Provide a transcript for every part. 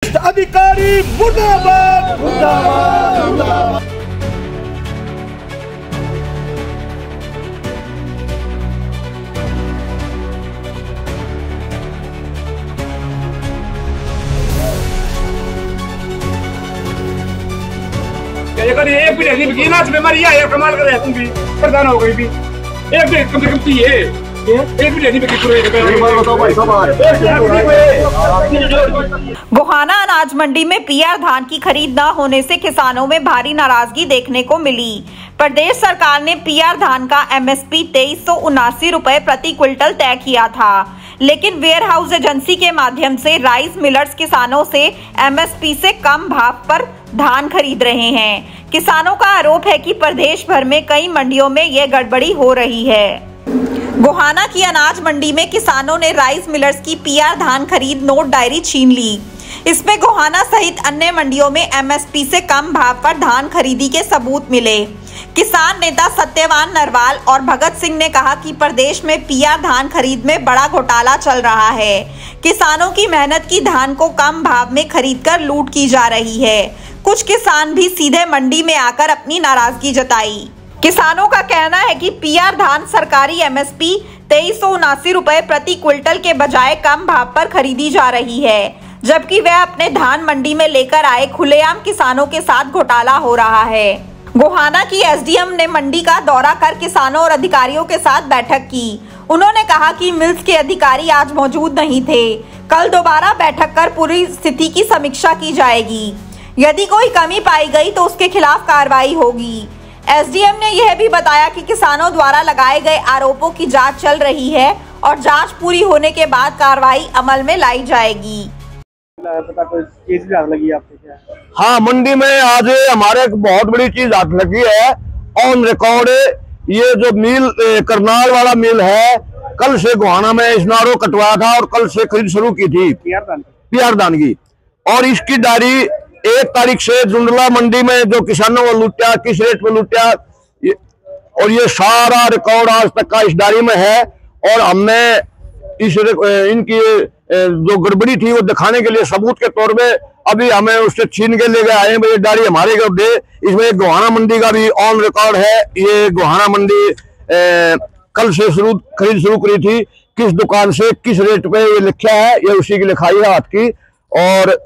अधिकारी मुर्दाबाद मुर्दाबाद मुर्दाबाद। एक भी नहीं बिकी ना बीमारी है कमाल कर तुम भी प्रधान हो गई भी एक भी कम से कम थी है एक भी नहीं बिकी। गोहाना अनाज मंडी में पीआर धान की खरीद न होने से किसानों में भारी नाराजगी देखने को मिली। प्रदेश सरकार ने पीआर धान का एमएसपी 2379 रुपए प्रति क्विंटल तय किया था, लेकिन वेयर हाउस एजेंसी के माध्यम से राइस मिलर्स किसानों से एमएसपी से कम भाव पर धान खरीद रहे हैं। किसानों का आरोप है कि प्रदेश भर में कई मंडियों में यह गड़बड़ी हो रही है। गोहाना की अनाज मंडी में किसानों ने राइस मिलर्स की पीआर धान खरीद नोट डायरी छीन ली। इसमें गोहाना सहित अन्य मंडियों में एमएसपी से कम भाव पर धान खरीदी के सबूत मिले। किसान नेता सत्यवान नरवाल और भगत सिंह ने कहा कि प्रदेश में पीआर धान खरीद में बड़ा घोटाला चल रहा है। किसानों की मेहनत की धान को कम भाव में खरीदकर लूट की जा रही है। कुछ किसान भी सीधे मंडी में आकर अपनी नाराजगी जताई। किसानों का कहना है कि पीआर धान सरकारी एमएसपी 2379 रुपए प्रति क्विंटल के बजाय कम भाव पर खरीदी जा रही है, जबकि वह अपने धान मंडी में लेकर आए खुलेआम किसानों के साथ घोटाला हो रहा है। गोहाना की एसडीएम ने मंडी का दौरा कर किसानों और अधिकारियों के साथ बैठक की। उन्होंने कहा कि मिल्स के अधिकारी आज मौजूद नहीं थे। कल दोबारा बैठक कर पूरी स्थिति की समीक्षा की जाएगी। यदि कोई कमी पाई गई तो उसके खिलाफ कार्रवाई होगी। एसडीएम ने यह भी बताया कि किसानों द्वारा लगाए गए आरोपों की जांच चल रही है और जांच पूरी होने के बाद कार्रवाई अमल में लाई जाएगी। पता कोई चीज हाथ लगी आपको क्या? हाँ, मंडी में आज हमारे एक बहुत बड़ी चीज हाथ लगी है। ऑन रिकॉर्ड ये जो मिल करनाल वाला मिल है, कल से गोहाना में स्नारो कटवाया था और कल से खरीद शुरू की थी पीआर धान की। और इसकी डायरी 1 तारीख से जुंडला मंडी में जो किसानों को लूटा, किस रेट में लूटा, और ये सारा रिकॉर्ड आज तक का इस डायरी में है। और हमने इस इनकी जो गड़बड़ी थी वो दिखाने के लिए सबूत के तौर पे अभी हमें उससे छीन के ले गए आए। ये डायरी हमारे को दे। इसमें गोहाना मंडी का भी ऑन रिकॉर्ड है। ये गोहाना मंडी कल से खरीद शुरू करी थी, किस दुकान से किस रेट पे ये लिखा है, ये उसी की लिखाई है हाथ की। और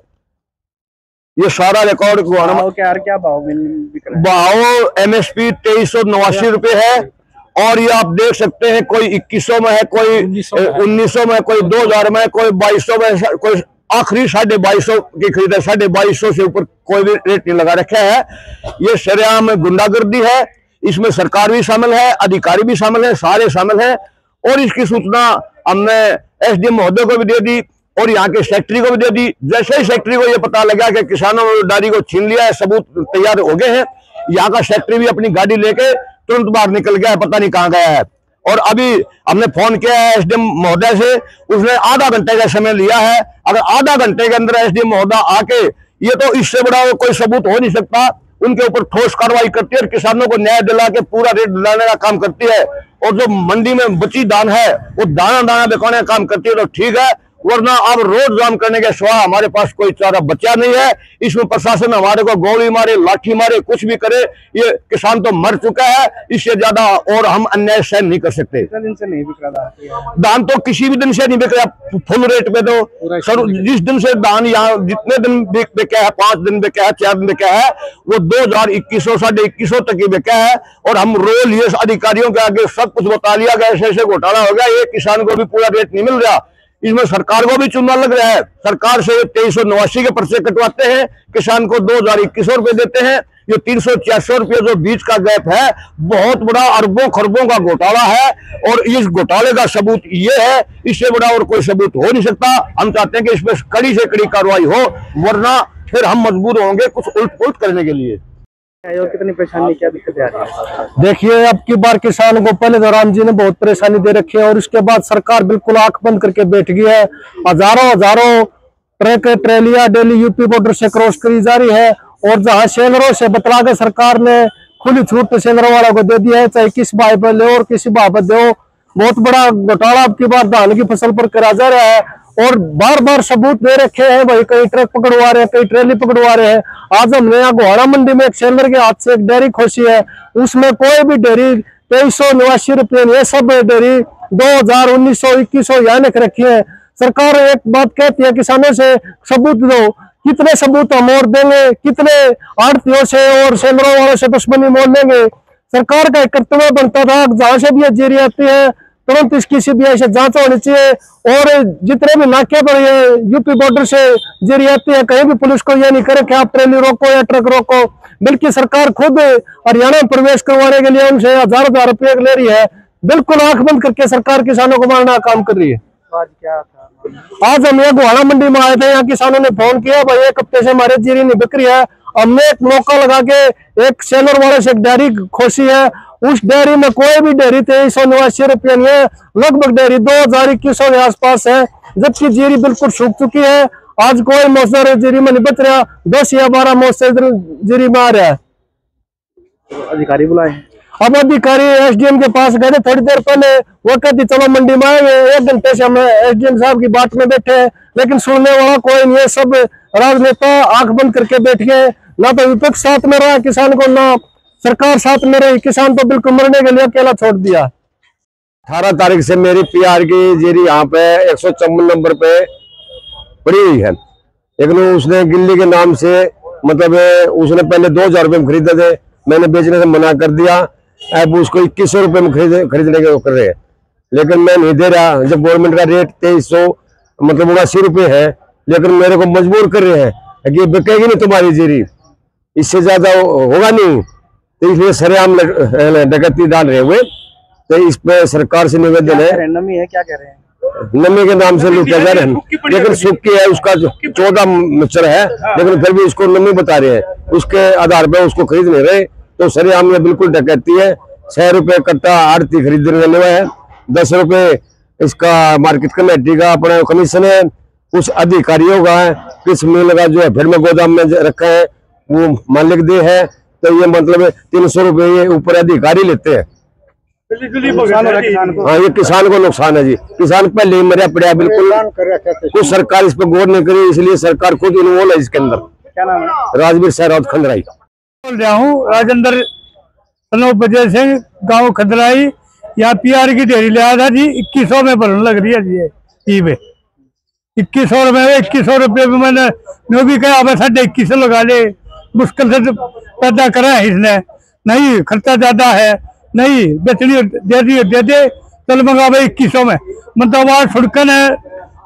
ये सारा रिकॉर्ड क्या भाव बिक रहा है? भाव एमएसपी 2389 रुपए है। और ये आप देख सकते हैं, कोई 2100 में है, कोई 1900 में, कोई 2000 में, कोई 2200 में, कोई आखिरी 2250 की खरीद है। 2250 से ऊपर कोई भी रेट नहीं लगा रखा है। ये सरेआम गुंडागर्दी है। इसमें सरकार भी शामिल है, अधिकारी भी शामिल है, सारे शामिल हैं। और इसकी सूचना हमने एसडीएम महोदय को भी दे दी और यहाँ के सेक्रेटरी को भी दे दी। जैसे ही सेक्रेटरी को ये पता लगा कि किसानों ने डायरी को छीन लिया है, सबूत तैयार हो गए हैं, यहाँ का सेक्रेटरी भी अपनी गाड़ी लेके तुरंत बाहर निकल गया है, पता नहीं कहाँ गया है। और अभी हमने फोन किया है एसडीएम महोदय से, उसने आधा घंटे का समय लिया है। अगर आधा घंटे के अंदर एसडीएम महोदय आके, ये तो इससे बड़ा कोई सबूत हो नहीं सकता, उनके ऊपर ठोस कार्रवाई करती है और किसानों को न्याय दिला के पूरा रेट दिलाने का काम करती है। और जो मंडी में बची धान है वो दाना दाना बिकाने का काम करती है तो ठीक है, वरना अब रोड जाम करने के सिवा हमारे पास कोई चारा बचा नहीं है। इसमें प्रशासन हमारे को गोली मारे, लाठी मारे, कुछ भी करे, ये किसान तो मर चुका है। इससे ज्यादा और हम अन्याय सहन नहीं कर सकते। दिन से नहीं बिक रहा धान तो किसी भी दिन से नहीं बिक रहा फुल रेट पे। तो सर जिस दिन से धान यहाँ जितने दिन बिका है, 5 दिन बिका है, 4 दिन बिका है, वो 2021 2100 तक ही बिका है। और हम रोल ये अधिकारियों के आगे सब कुछ बता लिया गया, ऐसे घोटाला हो गया, ये किसान को भी पूरा रेट नहीं मिल रहा। इसमें सरकार को भी चूना लग रहा है। सरकार से 2389 के पर्चे कटवाते हैं, किसान को 2100 रुपए देते हैं। ये 300-400 रुपये जो बीच का गैप है, बहुत बड़ा अरबों खरबों का घोटाला है। और इस घोटाले का सबूत ये है, इससे बड़ा और कोई सबूत हो नहीं सकता। हम चाहते हैं कि इसमें कड़ी से कड़ी कार्रवाई हो, वरना फिर हम मजबूर होंगे कुछ उल्ट पुलट करने के लिए। कितनी परेशानी, क्या दिक्कत आ रही है? देखिए, अब की बार किसानों को पहले तो राम जी ने बहुत परेशानी दे रखी है और उसके बाद सरकार बिल्कुल आंख बंद करके बैठ गई है। हजारों ट्रक ट्रेलियां डेली यूपी बॉर्डर से क्रॉस करी जा रही है। और जहां सेलरों से बतला के सरकार ने खुली छूट तो सेलरों वालों को दे दिया है, चाहे किस भाव पर ले और किसी भाव पर दो। बहुत बड़ा घोटाला अब की बार धान की फसल पर करा जा रहा है। और बार बार सबूत दे रखे हैं भाई, कई ट्रक पकड़वा रहे हैं, कई ट्रेली पकड़वा रहे हैं। आज हमने यहाँ गोहाड़ा मंडी में एक सेलर के हाथ से एक डेयरी खोसी है, उसमें कोई भी डेयरी 2389 रुपये, ये सब डेयरी 2000, 1900, 2100 यहाँ लिख रखी है। सरकार एक बात कहती है किसानों से सबूत दो, कितने सबूत हम और देंगे, कितने आड़तियों से और सेलरों वालों से दुश्मनी मोल लेंगे। सरकार का एक कर्तव्य बनता था, जहां से भी ये जीरी आती है तुरंत इसकी सीबीआई से जांच होनी चाहिए। और जितने भी नाके पर ये यूपी बॉर्डर से जीरी आती है, कहीं भी पुलिस को ये नहीं करे कि आप ट्रेली रोको या ट्रक रोको, बल्कि सरकार खुद हरियाणा में प्रवेश करवाने के लिए उनसे हजार रुपये ले रही है। बिल्कुल आंख बंद करके सरकार किसानों को मारना काम कर रही है। आज क्या था? आज हम यहाँ गोहाड़ा मंडी में आए थे, यहाँ किसानों ने फोन किया भाई एक हफ्ते से हमारे जीरी नहीं बिक रही है। हमने एक मौका लगा के एक सेलर वाले से एक डेयरी खोसी है, उस डेयरी में कोई भी डेयरी 2389 रुपये नहीं है, लगभग डेयरी 2000-2100 के आसपास है, जबकि जीरी बिल्कुल सूख चुकी है। आज कोई मौसर जीरी में नहीं बच रहा, 10 या 12 मौसर जीरी में आ रहा है। अधिकारी बुलाए? अब अधिकारी एसडीएम के पास गए थे थोड़ी देर पहले, वो कहती चलो मंडी में आएंगे। 1 घंटे से हम एसडीएम साहब की बात में बैठे हैं, लेकिन सुनने वाला कोई नहीं है। सब राजनेता आंख बंद करके बैठ गए, ना तो विपक्ष साथ में रहा किसान को, ना सरकार साथ में रही। किसान तो बिल्कुल मरने के लिए अकेला छोड़ दिया। 18 तारीख से मेरी पीआर की जीरी यहाँ पे 154 नंबर पे पड़ी हुई है, लेकिन उसने गिल्ली के नाम से मतलब उसने पहले 2000 रुपये में खरीदे थे, मैंने बेचने से मना कर दिया। अब उसको 2100 रुपये में खरीदने के कर रहे हैं, लेकिन मैं नहीं दे रहा। जब गवर्नमेंट का रेट 2300 मतलब 79 रुपये है, लेकिन मेरे को मजबूर कर रहे हैं कि बिकेगी नहीं तुम्हारी जीरी, इससे ज्यादा होगा नहीं, तो इसलिए सरेआम डकैती डाल रहे हुए। तो इस पे सरकार से निवेदन है। नमी है क्या कह रहे हैं? नमी के नाम से लूटा जा रहे हैं, लेकिन सूखी है, उसका 14 मच्छर है, लेकिन फिर भी उसको नमी बता रहे हैं, उसके आधार पर उसको खरीद नहीं रहे। तो सरेआम में बिल्कुल डकैती है। 6 रुपये कट्टा आड़ती खरीदने वाले है, 10 रुपये इसका मार्केट कमेटी का अपना कमीशन है, कुछ अधिकारियों का है, किस मिल का जो है फिर में गोदाम में रखा है वो मालिक दे है। तो ये मतलब 300 रुपये ये ऊपर अधिकारी लेते हैं। हाँ, ये किसान को नुकसान है जी, किसान पहले ही मरिया पड़ा बिल्कुल, कुछ सरकार इस पर गौर नहीं करी, इसलिए सरकार खुद इन्वॉल्व है इसके अंदर। क्या नाम है? राजवीर सहरावत खंडराई बोल रहा हूँ, राजेंद्र बजय सिंह, गाँव खंडराई। यहाँ पीआर की ढेरी ले आया था जी, 2100 में भरने लग रही है जी पी पे 2100 रुपये। 2100 रुपये में मैंने मैं भी कहा अब 2150 लगा ले, मुश्किल से पैदा करा है इसने, नहीं खर्चा ज्यादा है, नहीं बेचनी दे दे चल मंगा भाई 2100 में। मतलब वहाँ छुड़कन है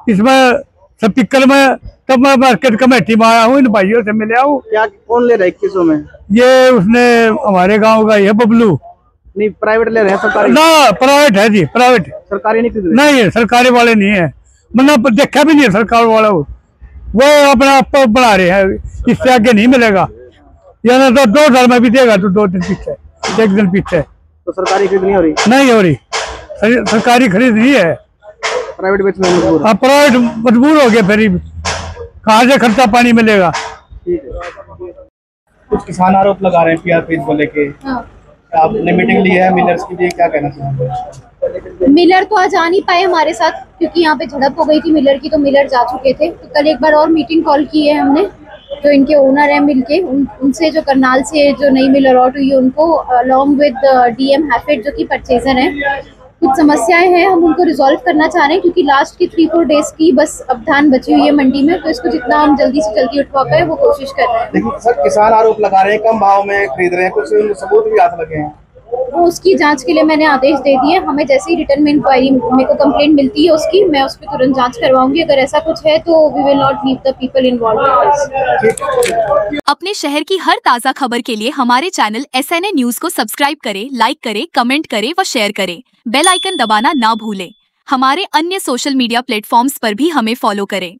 इसमें स्पीकर में, तब मैं मार्केट कमेटी में आया हूँ, इन भाइयों से मिले हूँ। क्या कौन ले रहा है 2100 में? ये उसने हमारे गांव का ही है बबलू। नहीं प्राइवेट ले रहे हैं? सरकारी? ना प्राइवेट है जी, प्राइवेट। सरकारी नहीं? नहीं सरकारी वाले नहीं है, मतलब देखा भी नहीं है सरकार वाला, वो अपना आप बढ़ा रहे हैं, इससे आगे नहीं मिलेगा। या तो 2000 में भी देगा तो 2 दिन पीछे, 1 दिन पीछे। तो सरकारी खरीद नहीं हो रही? नहीं हो रही, सरकारी खरीद नहीं है, प्राइवेट बेचने मजबूर। अब प्राइवेट मजबूर हो गए, फिर कहाँ से खर्चा पानी मिलेगा। ठीक है। कुछ किसान आरोप लगा रहे हैं पीआर फीस को लेके, आपने मीटिंग ली है मिलर्स की भी, क्या कहना चाहेंगे? मिलर तो आज आ नहीं पाए हमारे साथ, क्योंकि यहाँ पे झड़प हो गई थी मिलर की, तो मिलर जा चुके थे। तो कल एक बार और मीटिंग कॉल की है हमने, जो इनके ओनर है मिलके, उनसे जो करनाल से जो नई मिल अलॉट हुई है उनको, अलॉन्ग विद डीएम हैफेड जो कि परचेजर हैं, कुछ समस्याएं हैं, हम उनको रिजॉल्व करना चाह रहे हैं, क्योंकि लास्ट की 3-4 डेज की बस अवधान बची हुई है मंडी में, तो इसको जितना हम जल्दी से जल्दी उठवा पाए वो कोशिश कर रहे हैं। देखिए सर, किसान आरोप लगा रहे हैं कम भाव में खरीद रहे हैं, कुछ सबूत भी हाथ लगे हैं, तो उसकी जांच के लिए मैंने आदेश दे दिए। हमें जैसे ही रिटर्न में इंक्वायरी मेरे को कंप्लेंट मिलती है उसकी, मैं उस पर तुरंत जांच करवाऊंगी। अगर ऐसा कुछ है तो we will not leave the people involved. अपने शहर की हर ताज़ा खबर के लिए हमारे चैनल SNA न्यूज को सब्सक्राइब करें, लाइक करें, कमेंट करें व शेयर करें। बेल आइकन दबाना ना भूलें। हमारे अन्य सोशल मीडिया प्लेटफॉर्म्स पर भी हमें फॉलो करें।